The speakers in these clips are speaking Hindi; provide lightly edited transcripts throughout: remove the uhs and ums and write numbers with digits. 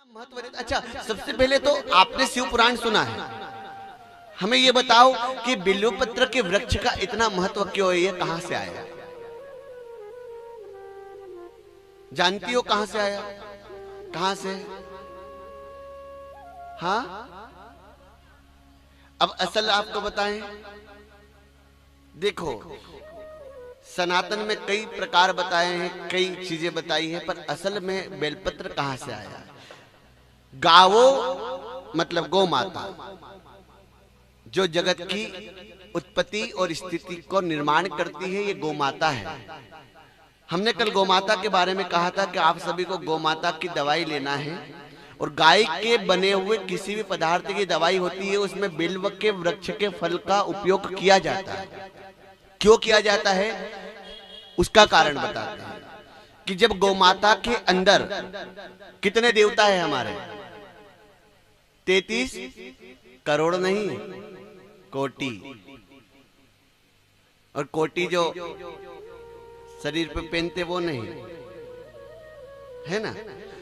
महत्व अच्छा, सबसे पहले तो आपने शिव पुराण सुना है। हमें ये बताओ कि बिल्वपत्र के वृक्ष का इतना महत्व क्यों है, ये कहां से आया? जानती हो कहां से आया? कहां से? हाँ, अब असल आपको बताएं। देखो, सनातन में कई प्रकार बताए हैं, कई चीजें बताई हैं, पर असल में बेलपत्र कहां से आया? गावो मतलब गौ माता, जो जगत की उत्पत्ति और स्थिति को निर्माण करती है, ये गौ माता है। हमने कल गौ माता के बारे में कहा था कि आप सभी को गौ माता की दवाई लेना है, और गाय के बने हुए किसी भी पदार्थ की दवाई होती है, उसमें बिल्व के वृक्ष के फल का उपयोग किया जाता है। क्यों किया जाता है, उसका कारण बताते हैं कि जब गौ माता के अंदर कितने देवता है हमारे? 33 करोड़ नहीं, कोटि। और कोटि जो शरीर पे पहनते वो नहीं है ना,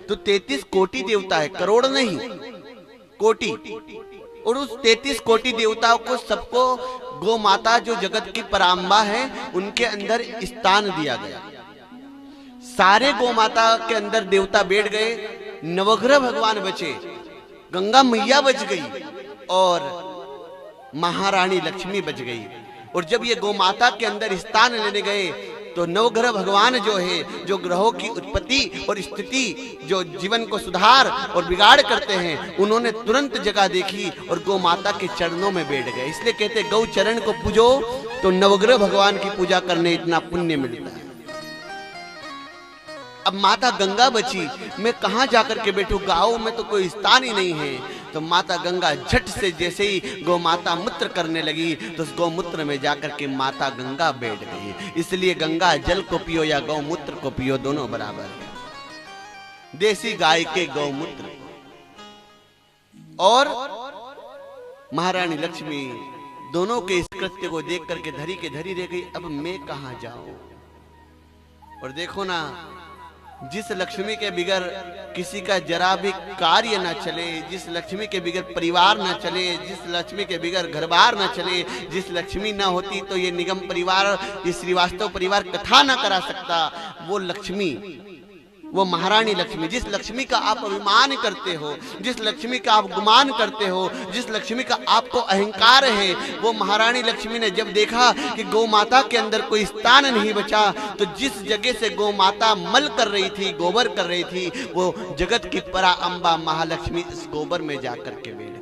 तो 33 कोटि देवता है, करोड़ नहीं, कोटि। और उस 33 कोटि देवताओं को सबको गौ माता जो जगत की पराम्बा है, उनके अंदर स्थान दिया गया। सारे गौ माता के अंदर देवता बैठ गए, नवग्रह भगवान बचे, गंगा मैया बच गई और महारानी लक्ष्मी बच गई। और जब ये गौ माता के अंदर स्थान लेने गए तो नवग्रह भगवान जो है, जो ग्रहों की उत्पत्ति और स्थिति, जो जीवन को सुधार और बिगाड़ करते हैं, उन्होंने तुरंत जगह देखी और गौ माता के चरणों में बैठ गए। इसलिए कहते गौ चरण को पूजो तो नवग्रह भगवान की पूजा करने इतना पुण्य मिलता है। अब माता गंगा बची, मैं कहां जाकर के बैठूं? गांव में तो कोई स्थान ही नहीं है। तो माता गंगा झट से जैसे ही गौ माता मूत्र करने लगी तो उस गौमूत्र में जाकर के माता गंगा बैठ गई। इसलिए गंगा जल को पियो या गौमूत्र को पियो, दोनों बराबर है। देसी गाय के गौमूत्र और महारानी लक्ष्मी दोनों के इस कृत्य को देख करके धरी के धरी रह गई। अब मैं कहां जाऊं? और देखो ना, जिस लक्ष्मी के बिगर किसी का जरा भी कार्य न चले, जिस लक्ष्मी के बिगर परिवार न चले, जिस लक्ष्मी के बिगर घर बार न चले, जिस लक्ष्मी न होती तो ये निगम परिवार, ये श्रीवास्तव परिवार कथा न करा सकता, वो लक्ष्मी, वो महारानी लक्ष्मी, जिस लक्ष्मी का आप अभिमान करते हो, जिस लक्ष्मी का आप गुमान करते हो, जिस लक्ष्मी का आपको अहंकार है, वो महारानी लक्ष्मी ने जब देखा कि गौ माता के अंदर कोई स्थान नहीं बचा, तो जिस जगह से गौ माता मल कर रही थी, गोबर कर रही थी, वो जगत की परा अम्बा महालक्ष्मी इस गोबर में जाकर के बैठ गई।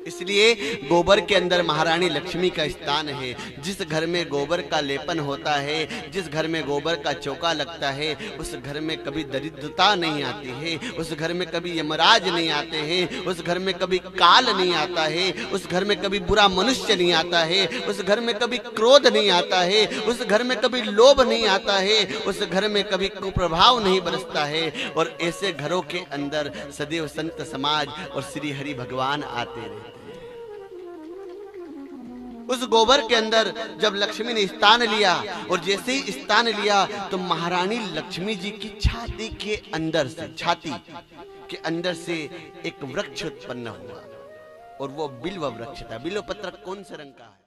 इसलिए गोबर के अंदर महारानी लक्ष्मी का स्थान है। जिस घर में गोबर का लेपन होता है, जिस घर में गोबर का चौका लगता है, उस घर में कभी दरिद्रता नहीं आती है, उस घर में कभी यमराज नहीं आते हैं, उस घर में कभी काल नहीं आता है, उस घर में कभी बुरा मनुष्य नहीं आता है, उस घर में कभी क्रोध नहीं आता है, उस घर में कभी लोभ नहीं आता है, उस घर में कभी कुप्रभाव नहीं बरसता है। और ऐसे घरों के अंदर सदैव संत समाज और श्री हरि भगवान आते रहते। उस गोबर के अंदर जब लक्ष्मी ने स्थान लिया, और जैसे ही स्थान लिया तो महारानी लक्ष्मी जी की छाती के अंदर से, छाती के अंदर से एक वृक्ष उत्पन्न हुआ, और वो बिल्व वृक्ष था। बिल्व पत्र कौन से रंग का है?